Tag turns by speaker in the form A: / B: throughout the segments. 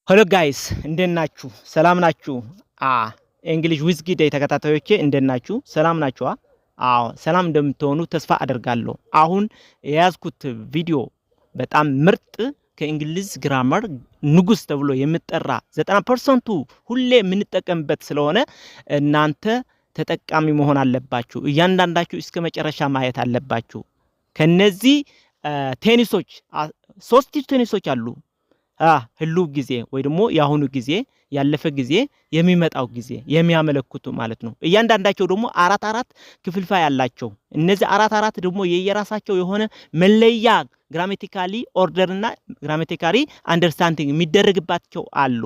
A: ሄሎ ጋይስ እንዴት ናችሁ? ሰላም ናችሁ? እንግሊሽ ዊዝ ጊዴ ተከታታዮቼ እንዴት ናችሁ? ሰላም ናችሁ? አዎ ሰላም እንደምትሆኑ ተስፋ አደርጋለሁ። አሁን የያዝኩት ቪዲዮ በጣም ምርጥ ከእንግሊዝ ግራመር ንጉስ ተብሎ የሚጠራ 90% ሁሌ የምንጠቀምበት ስለሆነ እናንተ ተጠቃሚ መሆን አለባችሁ። እያንዳንዳችሁ እስከ መጨረሻ ማየት አለባችሁ። ከነዚህ ቴኒሶች 3 ቴኒሶች አሉ። ህሉ ጊዜ ወይ ደግሞ ያሁኑ ጊዜ ያለፈ ጊዜ የሚመጣው ጊዜ የሚያመለክቱ ማለት ነው። እያንዳንዳቸው ደግሞ አራት ክፍልፋይ ያላቸው እነዚህ አራት ደግሞ የየራሳቸው የሆነ መለያ ግራማቲካሊ ኦርደር እና ግራማቲካሊ አንደርስታንዲንግ የሚደረግባቸው አሉ።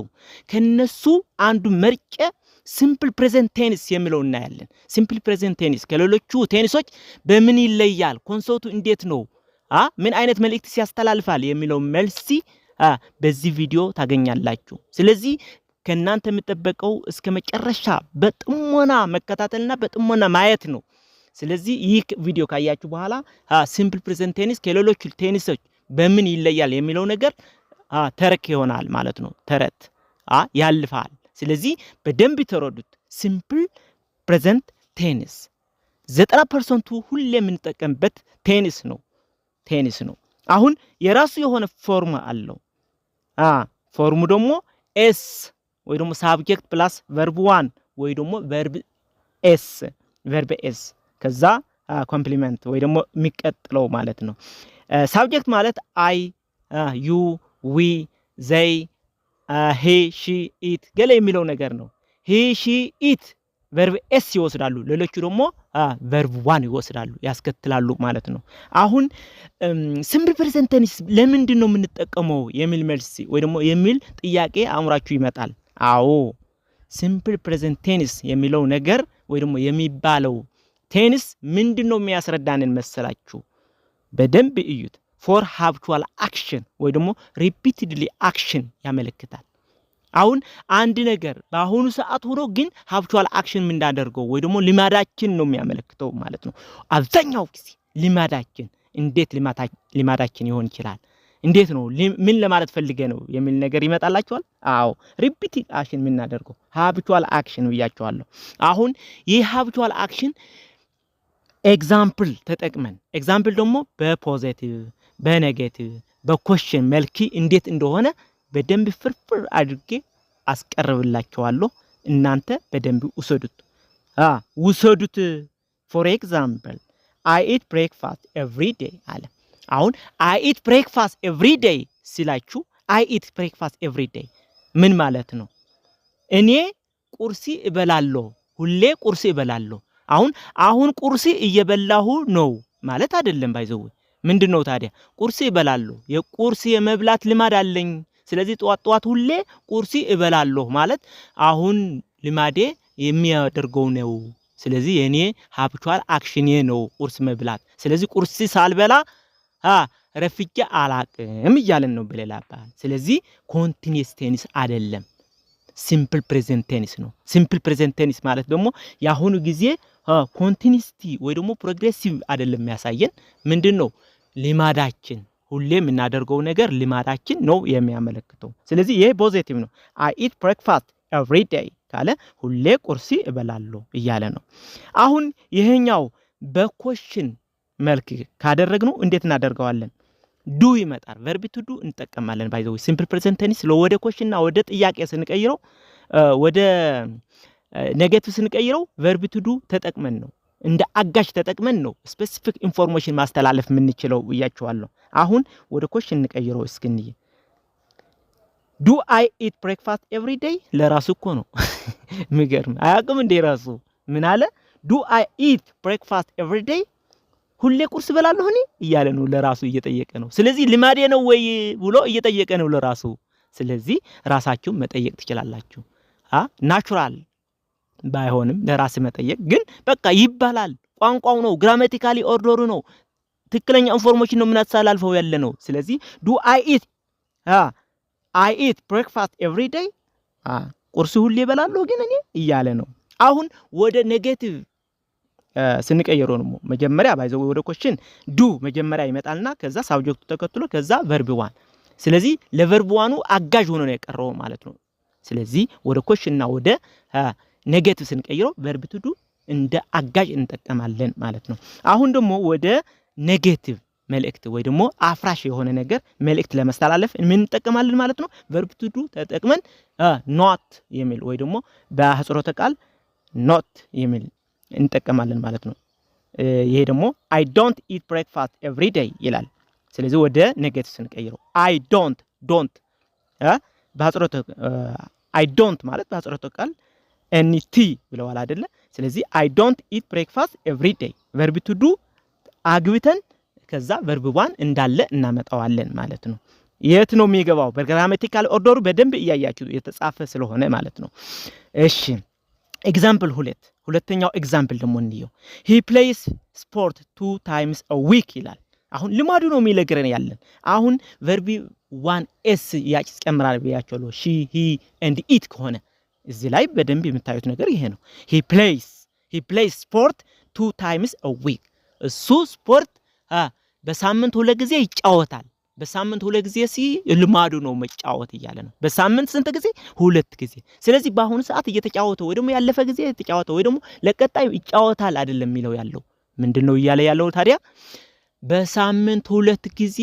A: ከነሱ አንዱ መርጬ ሲምፕል ፕሬዘንት ቴኒስ የሚለው እናያለን። ሲምፕል ፕሬዘንት ቴኒስ ከሌሎቹ ቴኒሶች በምን ይለያል? ኮንሰፕቱ እንዴት ነው? ምን አይነት መልእክት ያስተላልፋል የሚለው መልሲ በዚህ ቪዲዮ ታገኛላችሁ። ስለዚህ ከናንተ የምጠበቀው እስከ መጨረሻ በጥሞና መከታተልና በጥሞና ማየት ነው። ስለዚህ ይህ ቪዲዮ ካያችሁ በኋላ ሲምፕል ፕሬዘንት ቴኒስ ከሌሎች ቴኒሶች በምን ይለያል የሚለው ነገር ተረክ ይሆናል ማለት ነው። ተረት ያልፋል። ስለዚህ በደንብ ተረዱት። ሲምፕል ፕሬዘንት ቴኒስ 90% ሁሌ የምንጠቀምበት ቴኒስ ነው። አሁን የራሱ የሆነ ፎርም አለው። ፎርሙ ደግሞ ኤስ ወይ ደግሞ ሳብጀክት ፕላስ ቨርብ 1 ወይ ደግሞ ቨርብ ኤስ ከዛ ኮምፕሊመንት ወይ ደግሞ የሚቀጥለው ማለት ነው። ሳብጀክት ማለት አይ፣ ዩ፣ ዊ፣ ዘይ፣ ሄ፣ ሺ፣ ኢት ገለ የሚለው ነገር ነው። ሄ፣ ሺ፣ ኢት ቨርብ ኤስ ይወስዳሉ። ሌሎቹ ደግሞ ቨርብ 1 ይወስዳሉ ያስከትላሉ ማለት ነው። አሁን ሲምፕል ፕሬዘንት ቴንስ ለምንድን ነው የምንጠቀመው የሚል መልስ ወይ ደግሞ የሚል ጥያቄ አእምሯችሁ ይመጣል። አዎ ሲምፕል ፕሬዘንት ቴንስ የሚለው ነገር ወይ ደግሞ የሚባለው ቴንስ ምንድነው የሚያስረዳንን መሰላችሁ? በደንብ እዩት። ፎር ሃብቹዋል አክሽን ወይ ደግሞ ሪፒትድሊ አክሽን ያመለክታል። አሁን አንድ ነገር በአሁኑ ሰዓት ሆኖ ግን ሃብቹዋል አክሽን ምን እንዳደርገው ወይ ደግሞ ልማዳችን ነው የሚያመለክተው ማለት ነው። አብዛኛው ጊዜ ልማዳችን እንዴት ልማዳችን ይሆን ይችላል? እንዴት ነው ምን ለማለት ፈልገ ነው የሚል ነገር ይመጣላችኋል። አዎ ሪፒቲድ አክሽን ምን እናደርገው ሃብቹዋል አክሽን ብያችኋለሁ። አሁን ይህ ሃብቹዋል አክሽን ኤግዛምፕል ተጠቅመን ኤግዛምፕል ደግሞ በፖዚቲቭ በኔጌቲቭ በኮሽን መልክ እንዴት እንደሆነ በደንብ ፍርፍር አድርጌ አስቀርብላችኋለሁ። እናንተ በደንብ ውሰዱት። ፎር ኤግዛምፕል አይ ኢት ብሬክፋስት ኤቭሪ ዴይ አለ። አሁን አይ ኢት ብሬክፋስት ኤቭሪ ዴይ ሲላችሁ አይ ኢት ብሬክፋስት ኤቭሪ ዴይ ምን ማለት ነው? እኔ ቁርሲ እበላለሁ፣ ሁሌ ቁርሲ እበላለሁ። አሁን ቁርሲ እየበላሁ ነው ማለት አይደለም። ባይዘው ምንድነው ታዲያ? ቁርሲ እበላለሁ፣ የቁርሲ የመብላት ልማድ አለኝ። ስለዚህ ጧት ሁሌ ቁርሲ እበላለሁ ማለት አሁን ልማዴ የሚያደርገው ነው። ስለዚህ የኔ ሃብቹዋል አክሽን ነው ቁርስ መብላት። ስለዚህ ቁርሲ ሳልበላ ረፍጄ አላቅም እያለን ነው በሌላ አባባል። ስለዚህ ኮንቲኒየስ ቴንስ አይደለም፣ ሲምፕል ፕሬዘንት ቴንስ ነው። ሲምፕል ፕሬዘንት ቴንስ ማለት ደግሞ ያሁኑ ጊዜ ኮንቲኒቲ ወይ ደግሞ ፕሮግሬሲቭ አይደለም የሚያሳየን። ምንድነው ልማዳችን ሁሌ የምናደርገው ነገር ልማዳችን ነው የሚያመለክተው። ስለዚህ ይሄ ፖዚቲቭ ነው። አይ ኢት ብሬክፋስት ኤቭሪ ዴይ ካለ ሁሌ ቁርሲ እበላለሁ እያለ ነው። አሁን ይሄኛው በኮሽን መልክ ካደረግነው እንዴት እናደርገዋለን? ዱ ይመጣል። ቨርብ ቱ ዱ እንጠቀማለን። ባይ ዘ ወይ ሲምፕል ፕሬዘንት ቴንስ ወደ ኮሽንና ወደ ጥያቄ ስንቀይረው ወደ ኔጌቲቭ ስንቀይረው ቨርብ ቱ ዱ ተጠቅመን ነው እንደ አጋሽ ተጠቅመን ነው ስፔሲፊክ ኢንፎርሜሽን ማስተላለፍ የምንችለው ብያችኋለሁ። አሁን ወደ ኮሽን እንቀይረው እስኪ። ዱ አይ ኢት ብሬክፋስት ኤቭሪ ዴይ ለራሱ እኮ ነው የሚገርም አያውቅም እንደ ራሱ ምን አለ? ዱ አይ ኢት ብሬክፋስት ኤቭሪ ዴይ ሁሌ ቁርስ እበላለሁ እኔ እያለ ነው ለራሱ እየጠየቀ ነው። ስለዚህ ልማዴ ነው ወይ ብሎ እየጠየቀ ነው ለራሱ። ስለዚህ ራሳችሁ መጠየቅ ትችላላችሁ። ናቹራል ባይሆንም ለራስ መጠየቅ ግን በቃ ይባላል። ቋንቋው ነው፣ ግራማቲካሊ ኦርደሩ ነው፣ ትክክለኛ ኢንፎርሜሽን ነው የምናስተላልፈው ያለ ነው። ስለዚህ ዱ አይ ኢት ብሬክፋስት ኤቭሪ ዴይ ቁርስ ሁሌ እበላለሁ ግን እኔ እያለ ነው። አሁን ወደ ኔጌቲቭ ስንቀይረው ነው መጀመሪያ ባይዘው ወደ ኮሽን ዱ መጀመሪያ ይመጣልና ከዛ ሳብጀክቱ ተከትሎ ከዛ ቨርብ 1 ስለዚህ ለቨርብ ዋኑ አጋዥ ሆኖ ነው የቀረው ማለት ነው። ስለዚህ ወደ ኮሽንና ወደ ኔጌቲቭ ስንቀይረው ቨርብ ቱ ዱ እንደ አጋዥ እንጠቀማለን ማለት ነው። አሁን ደግሞ ወደ ኔጌቲቭ መልእክት ወይ ደግሞ አፍራሽ የሆነ ነገር መልእክት ለማስተላለፍ ምን እንጠቀማለን ማለት ነው? ቨርብ ቱ ዱ ተጠቅመን ኖት የሚል ወይ ደግሞ በአህጽሮተ ቃል ኖት የሚል እንጠቀማለን ማለት ነው። ይሄ ደግሞ I don't eat breakfast every day ይላል። ስለዚህ ወደ ኔጌቲቭ ስንቀይረው I don't በአህጽሮተ I don't ማለት በአህጽሮተ ቃል nt ብለዋል አይደለ? ስለዚህ I don't eat breakfast every day ቨርብ ቱ ዱ አግብተን ከዛ ቨርብ ዋን እንዳለ እናመጣዋለን ማለት ነው። የት ነው የሚገባው? በግራማቲካል ኦርደሩ በደንብ እያያችሁ የተጻፈ ስለሆነ ማለት ነው። እሺ ኤግዛምፕል ሁለተኛው ኤግዛምፕል ደግሞ እንየው። he plays sport 2 times a week ይላል። አሁን ልማዱ ነው የሚለግረን ያለን። አሁን ቨርብ ዋን ኤስ ያጨምራል ብያቸዋለሁ። she he and it ከሆነ እዚህ ላይ በደንብ የምታዩት ነገር ይሄ ነው። he plays sport 2 times a week እሱ ስፖርት በሳምንት 2 ጊዜ ይጫወታል። በሳምንት 2 ጊዜ ልማዱ ነው መጫወት እያለ ነው። በሳምንት ስንት ጊዜ? 2 ጊዜ። ስለዚህ በአሁኑ ሰዓት እየተጫወተ ወይ ደግሞ ያለፈ ጊዜ እየተጫወተ ወይ ደግሞ ለቀጣዩ ይጫወታል አይደለም የሚለው ያለው ምንድነው እያለ ያለው ታዲያ? በሳምንት 2 ጊዜ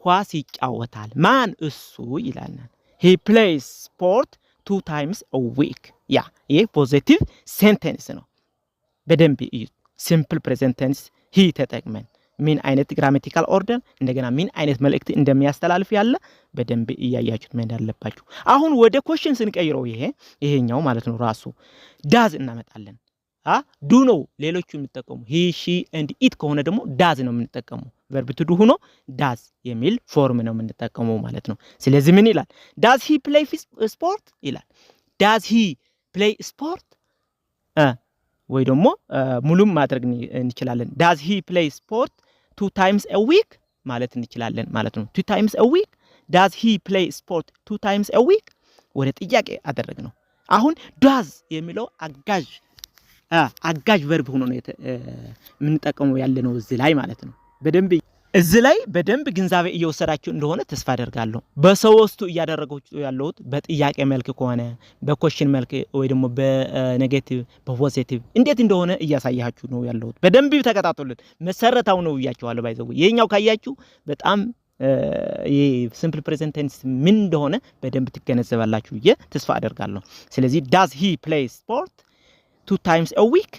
A: ኳስ ይጫወታል። ማን? እሱ ይላልናል። he plays sport 2 times a week ያ ይሄ ፖዚቲቭ ሴንቴንስ ነው። በደንብ እዩ። ሲምፕል ፕሬዘንት ቴንስ he ተጠቅመን ምን አይነት ግራማቲካል ኦርደር እንደገና ምን አይነት መልእክት እንደሚያስተላልፍ ያለ በደንብ እያያችሁት መሄድ አለባችሁ። አሁን ወደ ኮሽን ስንቀይረው ይሄኛው ማለት ነው ራሱ ዳዝ እናመጣለን። ዱ ነው ሌሎቹ የሚጠቀሙ he she and it ከሆነ ደግሞ ዳዝ ነው የምንጠቀመው። ቨርብ ቱ ዱ ሆኖ ዳዝ የሚል ፎርም ነው የምንጠቀመው ማለት ነው። ስለዚህ ምን ይላል? ዳዝ he play sport ይላል። ዳዝ he play sport ወይ ደግሞ ሙሉም ማድረግ እንችላለን። ዳዝ he play sport 2 times a week ማለት እንችላለን ማለት ነው። 2 times a week ዳዝ he play sport 2 times a week ወደ ጥያቄ አደረግ ነው። አሁን ዳዝ የሚለው አጋዥ ቨርብ ሆኖ ነው የምንጠቀመው ያለ ነው እዚህ ላይ ማለት ነው። በደንብ እዚህ ላይ በደንብ ግንዛቤ እየወሰዳችሁ እንደሆነ ተስፋ አደርጋለሁ። በሰውስቱ እያደረጋችሁ ያለሁት በጥያቄ መልክ ከሆነ በኮሽን መልክ ወይ ደግሞ በኔጌቲቭ በፖዚቲቭ እንዴት እንደሆነ እያሳያችሁ ነው ያለሁት። በደንብ ተከታተሉት። መሰረታው ነው እያያችኋለሁ። ባይዘው የኛው ካያችሁ በጣም ሲምፕል ፕሬዘንት ቴንስ ምን እንደሆነ በደንብ ትገነዘባላችሁ ብዬ ተስፋ አደርጋለሁ። ስለዚህ ዳዝ he play sport 2 times a week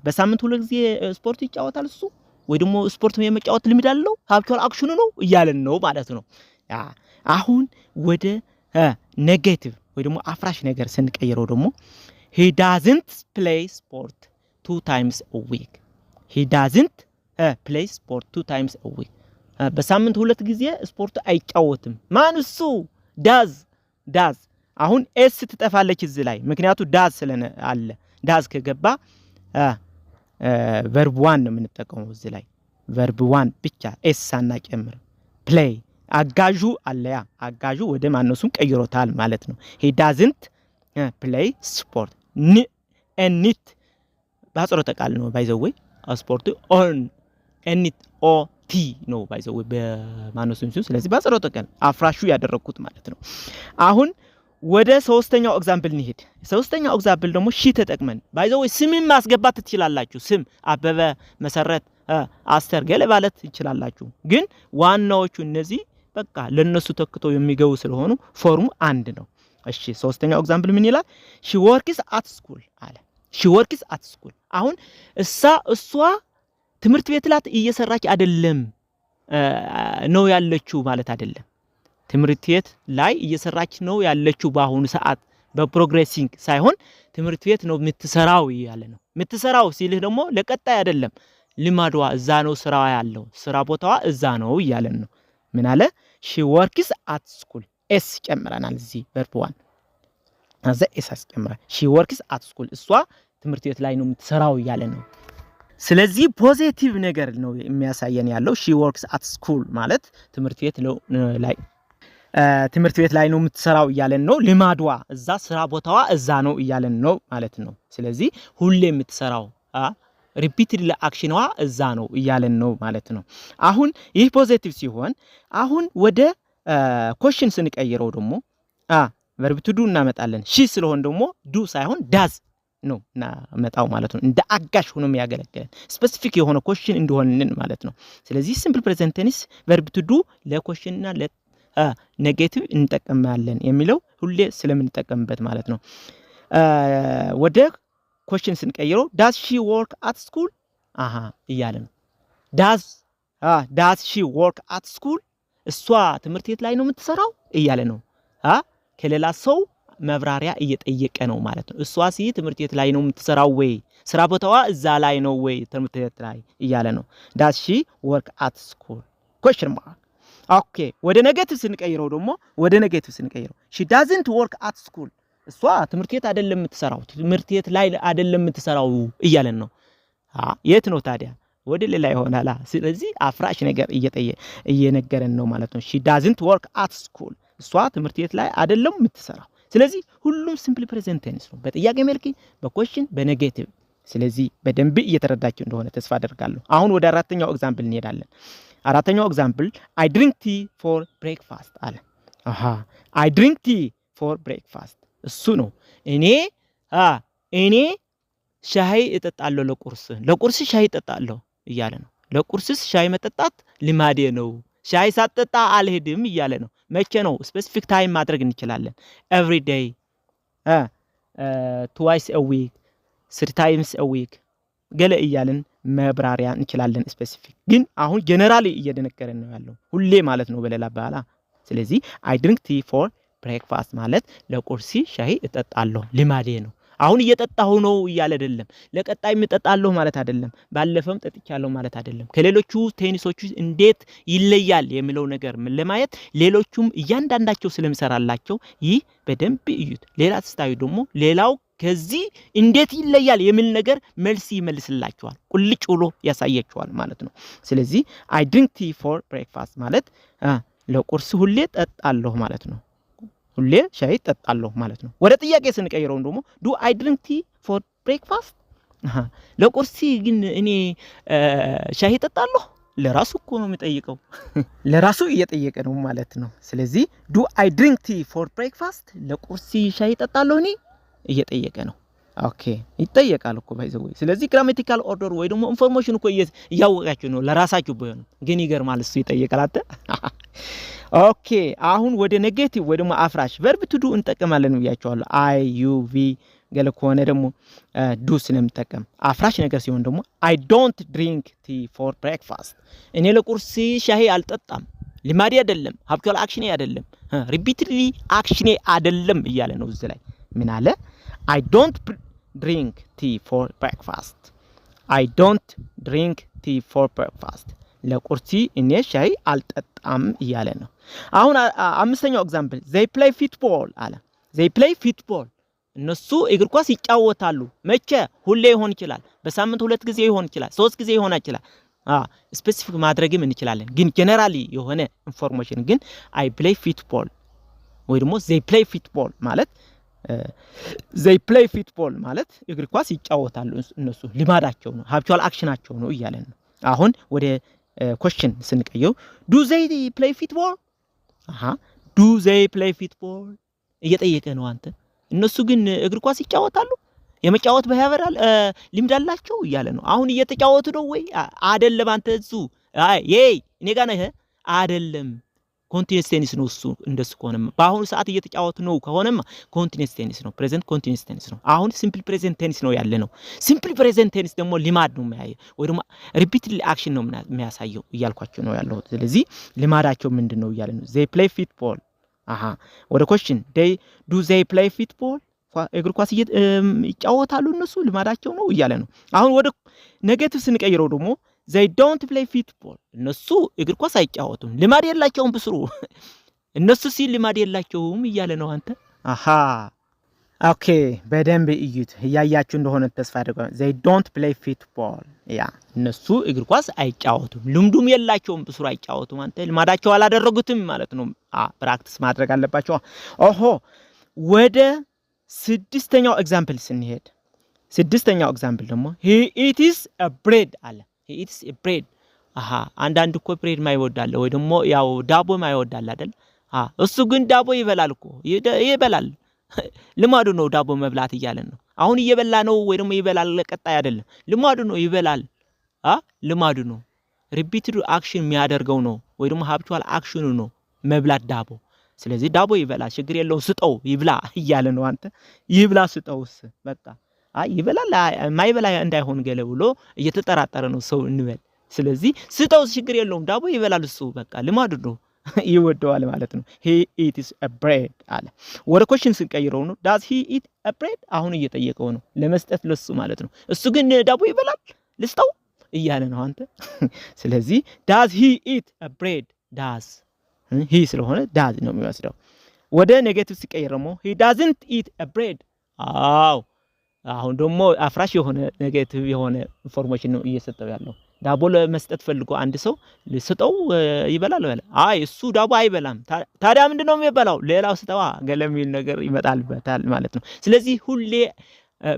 A: በሳምንት 2 ጊዜ ስፖርት ይጫወታል እሱ ወይ ደግሞ ስፖርት የመጫወት ልምድ አለው ሀብቷል አክሽኑ ነው እያለን ነው ማለት ነው። አሁን ወደ ኔጌቲቭ ወይ ደግሞ አፍራሽ ነገር ስንቀይረው ደግሞ he doesn't play sport 2 times a week he doesn't play sport 2 times a week በሳምንት 2 ጊዜ ስፖርት አይጫወትም። ማን? እሱ ዳዝ አሁን ኤስ ትጠፋለች እዚህ ላይ ምክንያቱም ዳዝ ስለነ አለ ዳዝ ከገባ ቨርብ ዋን ነው የምንጠቀመው እዚህ ላይ ቨርብ ዋን ብቻ ኤስ ሳናጨምር ፕሌይ አጋዡ አለ አጋዡ ወደ ማነሱም ቀይሮታል ማለት ነው። he doesn't play sport ኒት በአጽሮተ ቃል ነው ባይዘው ስፖርት ኦን ኒት ኦ ቲ ነው ባይዘው በማነሱም ስለዚህ በአጽሮተ ቃል አፍራሹ ያደረኩት ማለት ነው። አሁን ወደ ሶስተኛው ኤግዛምፕል እንሄድ። ሶስተኛው ኤግዛምፕል ደግሞ ሺ ተጠቅመን ባይዘው ስምን ማስገባት ትችላላችሁ። ስም አበበ፣ መሰረት፣ አስተር ገለ ማለት ትችላላችሁ። ግን ዋናዎቹ እነዚህ በቃ ለነሱ ተክተው የሚገቡ ስለሆኑ ፎርሙ አንድ ነው። እሺ ሶስተኛው ኤግዛምፕል ምን ይላል? she works at school አለ። she works at school አሁን እሷ ትምህርት ቤት ላይ እየሰራች አይደለም ነው ያለችው ማለት አይደለም። ትምህርት ቤት ላይ እየሰራች ነው ያለችው በአሁኑ ሰዓት በፕሮግሬሲንግ ሳይሆን ትምህርት ቤት ነው የምትሰራው ያለ ነው። የምትሰራው ሲልህ ደግሞ ለቀጣይ አይደለም ልማዷ እዛ ነው ስራዋ ያለው ስራ ቦታዋ እዛ ነው እያለን ነው። ምን አለ? she works at school ኤስ ጨምረናል እዚህ ቨርብ ዋን አዘ ኤስ አስጨምረናል። she works at school እሷ ትምህርት ቤት ላይ ነው የምትሰራው እያለን ነው። ስለዚህ ፖዚቲቭ ነገር ነው የሚያሳየን ያለው she works at school ማለት ትምህርት ቤት ላይ ነው የምትሰራው እያለን ነው። ልማዷ እዛ ስራ ቦታዋ እዛ ነው እያለን ነው ማለት ነው። ስለዚህ ሁሌ የምትሰራው ሪፒትድ አክሽንዋ እዛ ነው እያለን ነው ማለት ነው። አሁን ይህ ፖዚቲቭ ሲሆን አሁን ወደ ኮሽን ስንቀይረው ደግሞ ቨርብ ቱ ዱ እናመጣለን። ሺ ስለሆን ደግሞ ዱ ሳይሆን ዳዝ ነው እናመጣው ማለት ነው። እንደ አጋሽ ሆኖ የሚያገለግለን ስፔሲፊክ የሆነ ኮሽን እንደሆነን ማለት ነው። ስለዚህ ሲምፕል ፕሬዘንት ቴንስ ቨርብ ቱ ዱ ለኮሽንና ለኔጌቲቭ እንጠቀማለን የሚለው ሁሌ ስለምንጠቀምበት ማለት ነው። ወደ ኮሽን ስንቀይረው ዳዝ ሺ ወርክ አት ስኩል እያለ ነው። ዳዝ ሺ ወርክ አት ስኩል እሷ ትምህርት ቤት ላይ ነው የምትሰራው እያለ ነው። ከሌላ ሰው መብራሪያ እየጠየቀ ነው ማለት ነው። እሷ ትምህርት ቤት ላይ ነው የምትሰራው ወይ ስራ ቦታዋ እዛ ላይ ነው ወይ ትምህርት ቤት ላይ እያለ ነው። ዳዝ ሺ ወርክ አት ስኩል question mark ኦኬ። ወደ ኔጌቲቭ ስንቀይረው ደግሞ ሺ ዳዝንት ወርክ አት ስኩል እሷ ትምህርት ቤት አይደለም የምትሰራው ትምህርት ቤት ላይ አይደለም የምትሰራው እያለን ነው። የት ነው ታዲያ? ወደ ሌላ ይሆናል። ስለዚህ አፍራሽ ነገር እየነገረን ነው ማለት ነው። ሺ ዳዝንት ወርክ አት ስኩል እሷ ትምህርት ቤት ላይ አይደለም የምትሰራው። ስለዚህ ሁሉም ሲምፕል ፕሬዘንት ቴንስ ነው፣ በጥያቄ መልክ፣ በኮሽን፣ በኔጌቲቭ። ስለዚህ በደንብ እየተረዳችሁ እንደሆነ ተስፋ አደርጋለሁ። አሁን ወደ አራተኛው ኤግዛምፕል እንሄዳለን። አራተኛው ኤግዛምፕል አይ ድሪንክ ቲ ፎር ብሬክፋስት አለ። አይ ድሪንክ ቲ ፎር ብሬክፋስት እሱ ነው። እኔ ሻይ እጠጣለሁ ለቁርስ ሻይ እጠጣለሁ እያለ ነው። ለቁርስስ ሻይ መጠጣት ልማዴ ነው፣ ሻይ ሳትጠጣ አልሄድም እያለ ነው። መቼ ነው? ስፔሲፊክ ታይም ማድረግ እንችላለን። ኤቭሪ ዴይ፣ ትዋይስ አ ዊክ፣ 3 ታይምስ አ ዊክ ገለ እያለን መብራሪያ እንችላለን። ስፔሲፊክ ግን አሁን ጀነራሊ እየደነገረን ነው ያለው ሁሌ ማለት ነው በሌላ ባላ። ስለዚህ አይ ድሪንክ ቲ ፎር ብሬክፋስት ማለት ለቁርስ ሻይ እጠጣለሁ ልማዴ ነው። አሁን እየጠጣሁ ነው እያለ አይደለም። ለቀጣይ እጠጣለሁ ማለት አይደለም። ባለፈም ጠጥቻለሁ ማለት አይደለም። ከሌሎቹ ቴኒሶቹ እንዴት ይለያል የሚለው ነገር ምን ለማየት ሌሎቹም እያንዳንዳቸው ስለምሰራላቸው ይህ በደንብ እዩት። ሌላ ስታዩ ደግሞ ሌላው ከዚህ እንዴት ይለያል የሚል ነገር መልስ ይመልስላችኋል፣ ቁልጭ ብሎ ያሳያችኋል ማለት ነው። ስለዚህ አይ ድሪንክ ቲ ፎር ብሬክፋስት ማለት ለቁርስ ሁሌ ጠጣለሁ ማለት ነው። ሁሌ ሻይ ጠጣለሁ ማለት ነው። ወደ ጥያቄ ስንቀይረው ደግሞ ዱ አይ ድሪንክ ቲ ፎር ብሬክፋስት ለቁርስ ግን እኔ ሻይ ጠጣለሁ። ለራሱ እኮ ነው የሚጠይቀው ለራሱ እየጠየቀ ነው ማለት ነው። ስለዚህ ዱ አይ ድሪንክ ቲ ፎር ብሬክፋስት ለቁርስ ሻይ ጠጣለሁ እኔ እየጠየቀ ነው። ኦኬ ይጠየቃል እኮ ባይዘው። ስለዚህ ግራማቲካል ኦርደር ወይ ደግሞ ኢንፎርሜሽን እኮ እያወቃችሁ ነው ለራሳችሁ ቢሆን ግን ይገርማል። እሱ ይጠየቃል አተ ኦኬ። አሁን ወደ ኔጌቲቭ ወይ ደግሞ አፍራሽ ቨርብ ቱ ዱ እንጠቀማለን ብያችኋለሁ። አይ ዩ ቪ ገለ ከሆነ ደግሞ ዱ ስለምጠቀም፣ አፍራሽ ነገር ሲሆን ደግሞ አይ ዶንት ድሪንክ ቲ ፎር ብሬክፋስት እኔ ለቁርስ ሻይ አልጠጣም፣ ልማዴ አይደለም፣ ሀብቹዋል አክሽኔ አይደለም፣ ሪፒትድሊ አክሽኔ አይደለም እያለ ነው። እዚህ ላይ ምን አለ? አይ ዶንት ድሪንክ ቲ ፎር ብሬክፋስት አይ ዶንት ድሪንክ ቲ ፎር ብሬክፋስት ለቁርሲ እኔ ሻይ አልጠጣም እያለ ነው። አሁን አምስተኛው ኤግዛምፕል ዘይ ፕሌይ ፉትቦል አለ። ዘይ ፕሌይ ፉትቦል እነሱ እግር ኳስ ይጫወታሉ። መቼ? ሁሌ ይሆን ይችላል፣ በሳምንት 2 ጊዜ ይሆን ይችላል፣ 3 ጊዜ ይሆን ይችላል። ስፔሲፊክ ማድረግም እንችላለን። ግን ጀነራሊ የሆነ ኢንፎርሜሽን ግን አይ ፕሌይ ፉትቦል ወይ ደግሞ ዘይ ፕሌይ ፉትቦል ማለት ዘይ ፕሌይ ፉትቦል ማለት እግር ኳስ ይጫወታሉ እነሱ ልማዳቸው ነው፣ ሀብቹዋል አክሽናቸው ነው እያለ ነው። አሁን ወደ question ስንቀየው ዱ ዘይ ፕሌይ ፉትቦል ዱ ዘይ ፕሌይ ፉትቦል እየጠየቀ ነው አንተ። እነሱ ግን እግር ኳስ ይጫወታሉ፣ የመጫወት በህብራል ልምድ አላቸው እያለ ነው። አሁን እየተጫወቱ ነው ወይ አይደለም? አንተ እሱ እኔ ጋር ነህ አይደለም። ኮንቲኒየስ ቴኒስ ነው እሱ። እንደሱ ከሆነማ በአሁኑ ሰዓት እየተጫወቱ ነው ከሆነማ ኮንቲኒየስ ቴኒስ ነው፣ ፕሬዘንት ኮንቲኒየስ ቴኒስ ነው። አሁን ሲምፕል ፕሬዘንት ቴኒስ ነው ያለ ነው። ሲምፕል ፕሬዘንት ቴኒስ ደግሞ ልማድ ነው የሚያየው ወይ ደግሞ ሪፒትድ አክሽን ነው የሚያሳየው እያልኳችሁ ነው ያለው። ስለዚህ ልማዳቸው ምንድነው እያለ ነው። ዘይ ፕሌይ ፉትቦል ወደ ኮሽን ዱ ዘይ ፕሌይ ፉትቦል እግር ኳስ ይጫወታሉ እነሱ ልማዳቸው ነው እያለ ነው። አሁን ወደ ኔጌቲቭ ስንቀይረው ደግሞ they don't play football እነሱ እግር ኳስ አይጫወቱም፣ ልማድ የላቸውም ብስሩ እነሱ ሲል ልማድ የላቸውም እያለ ነው አንተ። ኦኬ በደንብ እዩት፣ እያያችሁ እንደሆነ ተስፋ አድርገው። they don't play football እነሱ እግር ኳስ አይጫወቱም፣ ልምዱም የላቸውም ብስሩ አይጫወቱም። አንተ ልማዳቸው አላደረጉትም ማለት ነው። ፕራክቲስ ማድረግ አለባቸው። ወደ 6ኛው ኤግዛምፕል ስንሄድ ስድስተኛው ኤግዛምፕል ደግሞ he eats a bread አለ he eats a bread አንዳንድ እኮ ብሬድ ማይወዳል ወይ ደግሞ ያው ዳቦ ማይወዳል አይደል እሱ ግን ዳቦ ይበላል እኮ ይበላል ልማዱ ነው ዳቦ መብላት እያለን ነው አሁን እየበላ ነው ወይ ደግሞ ይበላል ለቀጣይ አይደለም ልማዱ ነው ይበላል ልማዱ ነው ሪፒትድ አክሽን የሚያደርገው ነው ወይ ደግሞ ሃብቹዋል አክሽኑ ነው መብላት ዳቦ ስለዚህ ዳቦ ይበላል ችግር የለው ስጠው ይብላ እያለ ነው አንተ ይብላ ስጠውስ በቃ ይበላል ማይበላ እንዳይሆን ገለ ብሎ እየተጠራጠረ ነው ሰው እንበል ስለዚህ ስጠውስ ችግር የለውም ዳቦ ይበላል እሱ በቃ ልማዱ ነው ይወደዋል ማለት ነው he eats a bread አለ ወደ ኮሽን ስንቀይረው ነው does he eat a bread አሁን እየጠየቀው ነው ለመስጠት ለሱ ማለት ነው እሱ ግን ዳቦ ይበላል ልስጠው እያለ ነው አንተ ስለዚህ does he eat a bread does he ስለሆነ does ነው የሚወስደው ወደ ኔጌቲቭ ሲቀይረው he doesn't eat a bread አሁን ደግሞ አፍራሽ የሆነ ኔጌቲቭ የሆነ ኢንፎርሜሽን ነው እየሰጠው ያለው ዳቦ ለመስጠት ፈልጎ አንድ ሰው ልስጠው ይበላል ወለ እሱ ዳቦ አይበላም ታዲያ ምንድነው የሚበላው ሌላው ስጠዋ ገለሚል ነገር ይመጣልበታል ማለት ነው ስለዚህ ሁሌ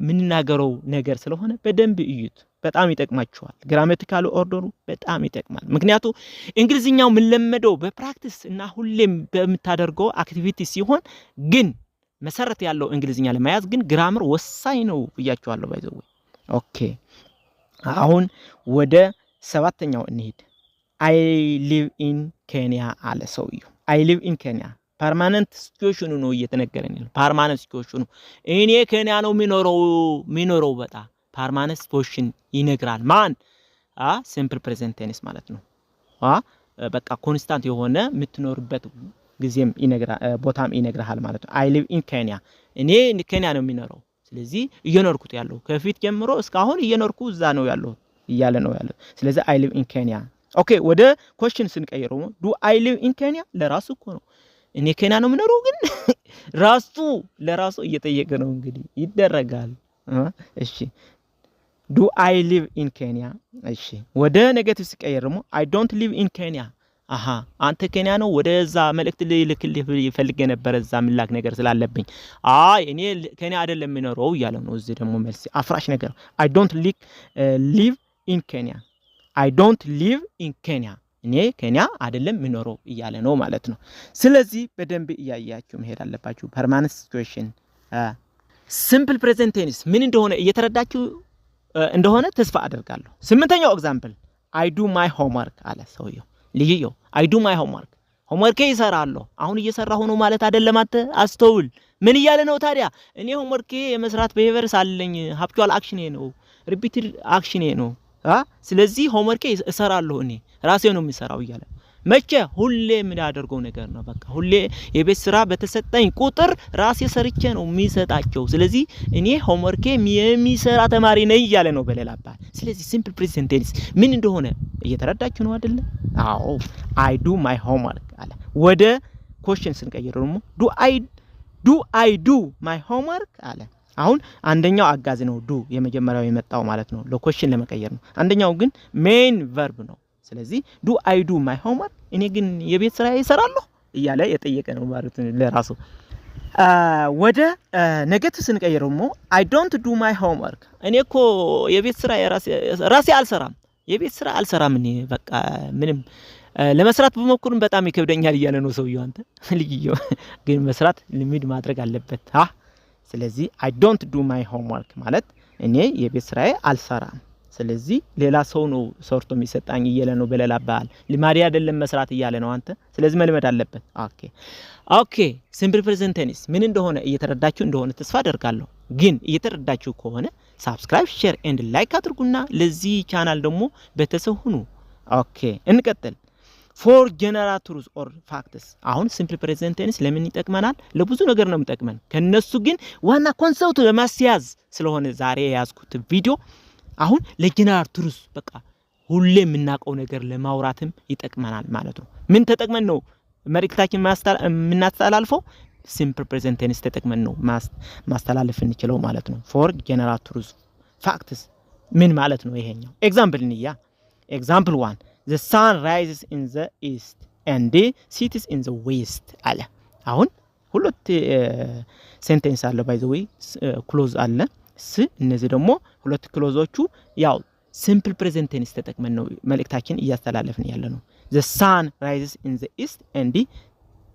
A: ምንናገረው ነገር ስለሆነ በደንብ እዩት በጣም ይጠቅማችኋል ግራማቲካል ኦርደሩ በጣም ይጠቅማል ምክንያቱም እንግሊዝኛው ምን ለመደው በፕራክቲስ እና ሁሌም በመታደርገው አክቲቪቲ ሲሆን ግን መሰረት ያለው እንግሊዝኛ ለማያዝ ግን ግራመር ወሳኝ ነው ብያችኋለሁ ባይዘው ኦኬ አሁን ወደ ሰባተኛው እንሂድ I live in Kenya አለ ሰውየው I live in Kenya ፐርማነንት ሲቹዌሽኑ ነው እየተነገረን ያለው ፐርማነንት ሲቹዌሽኑ እኔ ኬንያ ነው ሚኖረው በጣም ፐርማነንት ሲቹዌሽን ይነግራል ማን ሲምፕል ፕሬዘንት ቴንስ ማለት ነው በቃ ኮንስታንት የሆነ የምትኖርበት ጊዜም ይነግራል ቦታም ይነግራል ማለት ነው I live in Kenya እኔ ኬንያ ነው የሚኖረው ስለዚህ እየኖርኩት ያለው ከፊት ጀምሮ እስካሁን እየኖርኩ እዛ ነው ያለው እያለ ነው ያለው ስለዚህ I live in Kenya ኦኬ ወደ ኮስችን ስንቀይረው do I live in Kenya ለራሱ እኮ ነው እኔ ኬንያ ነው የምኖረው ግን ለራሱ እየጠየቀ ነው እንግዲህ ይደረጋል እሺ do I live in Kenya እሺ ወደ ኔጌቲቭ ሲቀየረው I don't live in Kenya አንተ ኬንያ ነው ወደዛ መልእክት ልልክልህ ይፈልግ የነበረ እዛ ምላክ ነገር ስላለብኝ እኔ ኬንያ አይደለም የሚኖረው እያለ ነው እዚህ ደግሞ መልስ አፍራሽ ነገር I don't live in Kenya I don't live in Kenya እኔ ኬንያ አይደለም የሚኖረው እያለ ነው ማለት ነው ስለዚህ በደንብ እያያችሁ መሄድ አለባችሁ ፐርማነንት ሲቹዌሽን ሲምፕል ፕሬዘንት ቴንስ ምን እንደሆነ እየተረዳችሁ እንደሆነ ተስፋ አደርጋለሁ ስምንተኛው ኤግዛምፕል I do my homework አለ ሰውየው ልጅየው I do my homework ይሰራለሁ አሁን እየሰራሁ ነው ማለት አይደለም አስተውል ምን እያለ ነው ታዲያ እኔ homework የመስራት behaviors አለኝ habitual action ነው repeated action ነው ስለዚህ homework እሰራለሁ እኔ ራሴ ነው የሚሰራው እያለ መቼ ሁሌ ምን ያደርገው ነገር ነው በቃ ሁሌ የቤት ስራ በተሰጠኝ ቁጥር ራሴ ሰርቼ ነው የሚሰጣቸው ስለዚህ እኔ homework የሚሰራ ተማሪ ነኝ እያለ ነው በሌላባ ስለዚህ simple present tense ምን እንደሆነ እየተረዳችሁ ነው አይደል I do my homework አለ ወደ question ስንቀይረው ደግሞ do I do my homework አለ አሁን አንደኛው አጋዝ ነው do የመጀመሪያው የመጣው ማለት ነው ለኮሽን ለመቀየር ነው አንደኛው ግን main verb ነው ስለዚህ do I do my homework እኔ ግን የቤት ስራ ይሰራለሁ እያለ የጠየቀ ነው ማለት ነው ለራሱ ወደ ኔጌቲቭ ስንቀይረው I don't do my homework እኔ እኮ የቤት ስራ ራሴ አልሰራም የቤት ስራ አልሰራም እኔ በቃ ምንም ለመስራት በመኩርም በጣም ይከብደኛል እያለ ነው ሰውየው አንተ ልጅየው ግን መስራት ልምድ ማድረግ አለበት ስለዚህ I don't do my homework ማለት እኔ የቤት ስራዬ አልሰራም ስለዚህ ሌላ ሰው ነው ሰርቶ የሚሰጣኝ እያለ ነው በለላባል ልማዲ አይደለም መስራት እያለ ነው አንተ ስለዚህ መልመድ አለበት ኦኬ ሲምፕል ፕሬዘንት ቴንስ ምን እንደሆነ እየተረዳችሁ እንደሆነ ተስፋ አደርጋለሁ ግን እየተረዳችሁ ከሆነ ሰብስክራይብ ሼር ኤንድ ላይክ አድርጉና ለዚህ ቻናል ደግሞ ቤተሰብ ሁኑ ኦኬ እንቀጥል for general truths or facts አሁን simple present tense ለምን ይጠቅመናል ለብዙ ነገር ነው የሚጠቅመን ከነሱ ግን ዋና ኮንሰፕቱ ለማስያዝ ስለሆነ ዛሬ ያዝኩት ቪዲዮ አሁን ለጀነራል truths በቃ ሁሌ የምናቀው ነገር ለማውራትም ይጠቅመናል ማለት ነው ምን ተጠቅመን ነው መልእክታችን የምናስተላልፈው simple present tense ተጠቅመን ነው ማስተላለፍ እንችላለን ማለት ነው for general truths facts ምን ማለት ነው ይሄኛው ኤግዛምፕል ንያ example 1 the sun rises in the east and sets in the west አለ አሁን ሁለት ሴንቴንስ አለ by the way ክሎዝ አለ እነዚህ ደግሞ ሁለት ክሎዞቹ ያው ሲምፕል ፕሬዘንት ቴንስ ተጠቅመን ነው መልእክታችን እያስተላለፍን ያለ ነው። the sun rises in the east and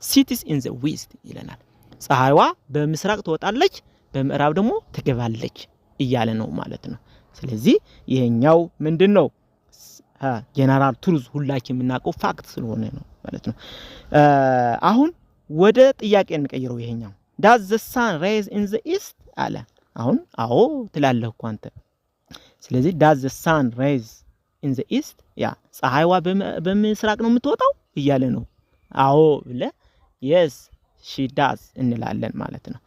A: sets in the west ይለናል። ፀሐይዋ በምስራቅ ትወጣለች በምዕራብ ደግሞ ትገባለች እያለ ነው ማለት ነው። ስለዚህ ይሄኛው ምንድነው ጀነራል ትሩዝ ሁላችን የምናውቀው ፋክት ስለሆነ ነው ማለት ነው። አሁን ወደ ጥያቄ እንቀይረው። ይሄኛው does the sun rise in the east አለ። አሁን አዎ ትላለህ እኮ አንተ። ስለዚህ does the sun rise in the east ያ ፀሐይዋ በምስራቅ ነው የምትወጣው እያለ ነው። አዎ ብለ yes she does እንላለን ማለት ነው።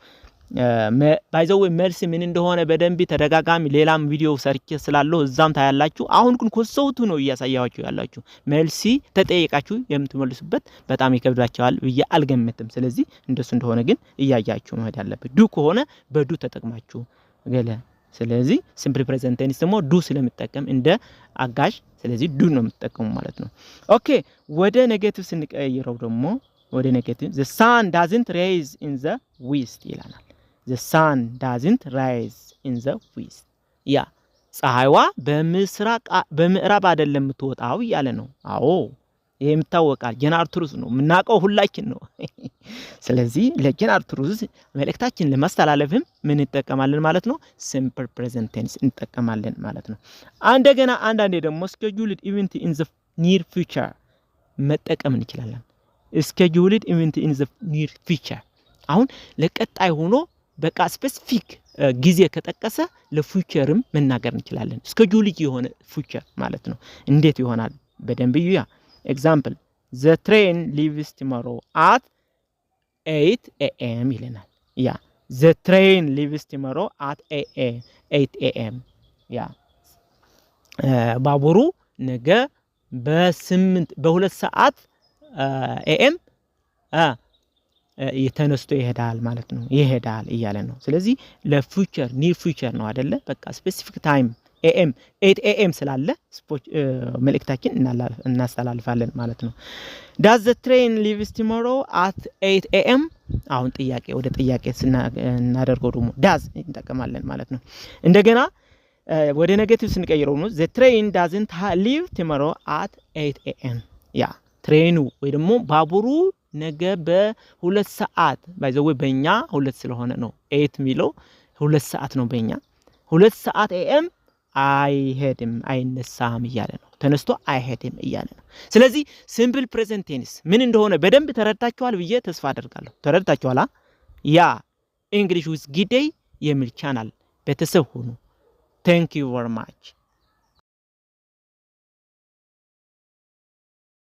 A: ባይዘው መልስ ምን እንደሆነ በደንብ ተደጋጋሚ ሌላም ቪዲዮ ሰርቼ ስላለው እዛም ታያላችሁ። አሁን ግን ኮንሰውቱ ነው እያሳያችሁ ያላችሁ። መልሲ ተጠይቃችሁ የምትመልሱበት በጣም ይከብዳችኋል ብዬ አልገምትም። ስለዚህ እንደሱ እንደሆነ ግን እያያችሁ መሄድ አለበት። ዱ ከሆነ በዱ ተጠቅማችሁ ገለ ስለዚህ ሲምፕል ፕሬዘንት ቴንስ ደግሞ ዱ ስለምትጠቀም እንደ አጋዥ ስለዚህ ዱ ነው የምትጠቀሙ ማለት ነው። ኦኬ ወደ ኔጌቲቭ ስንቀይረው ደግሞ ወደ ኔጌቲቭ the sun doesn't rise in the west ይላናል። the sun doesn't rise in the west ያ ፀሐይዋ በምዕራብ አይደለም የምትወጣው እያለ ነው። አዎ ይሄ የምታወቃል ጀነራል ትሩዝ ነው የምናውቀው ሁላችን ነው። ስለዚህ ለጀነራል ትሩዝ መልእክታችን ለማስተላለፍም ምን እንጠቀማለን ማለት ነው? ሲምፕል ፕሬዘንት ቴንስ እንጠቀማለን ማለት ነው። እንደገና አንዳንዴ ደግሞ scheduled event in the near future መጠቀም እንችላለን። scheduled event in the near future አሁን ለቀጣይ ሆኖ በቃ ስፔሲፊክ ጊዜ ከጠቀሰ ለፊውቸርም መናገር እንችላለን። scheduled የሆነ ፊውቸር ማለት ነው። እንዴት ይሆናል? በደንብ ይያ example the train leaves tomorrow at 8 a.m. ይለናል። ያ the train leaves tomorrow at 8 a.m. ያ ባቡሩ ነገ በ2 ሰዓት a.m. የተነስቶ ይሄዳል ማለት ነው። ይሄዳል እያለ ነው። ስለዚህ ለፊውቸር ኒር ፊውቸር ነው አይደለ? በቃ ስፔሲፊክ ታይም am 8 am ስላለ መልእክታችን እናስተላልፋለን ማለት ነው። does the train leaves tomorrow at 8 am አሁን ጥያቄ ወደ ጥያቄ ስናደርገው ደግሞ does እንጠቀማለን ማለት ነው። እንደገና ወደ ኔጌቲቭ ስንቀይረው ነው the train doesn't leave tomorrow at 8 am ያ ትሬኑ ወይ ደግሞ ባቡሩ ነገ በ2 ሰዓት ባይዘው በእኛ 2 ስለሆነ ነው 8 ሚለው 2 ሰዓት ነው በእኛ 2 ሰዓት am አይሄድም አይነሳም እያለ ነው። ተነስቶ አይሄድም እያለ ነው። ስለዚህ ሲምፕል ፕሬዘንት ቴንስ ምን እንደሆነ በደንብ ተረድታችኋል ብዬ ተስፋ አደርጋለሁ። ተረድታችኋል? ያ እንግሊሽ ዊዝ ጊዴይ የሚል ቻናል ቤተሰብ ሁኑ። Thank you very much.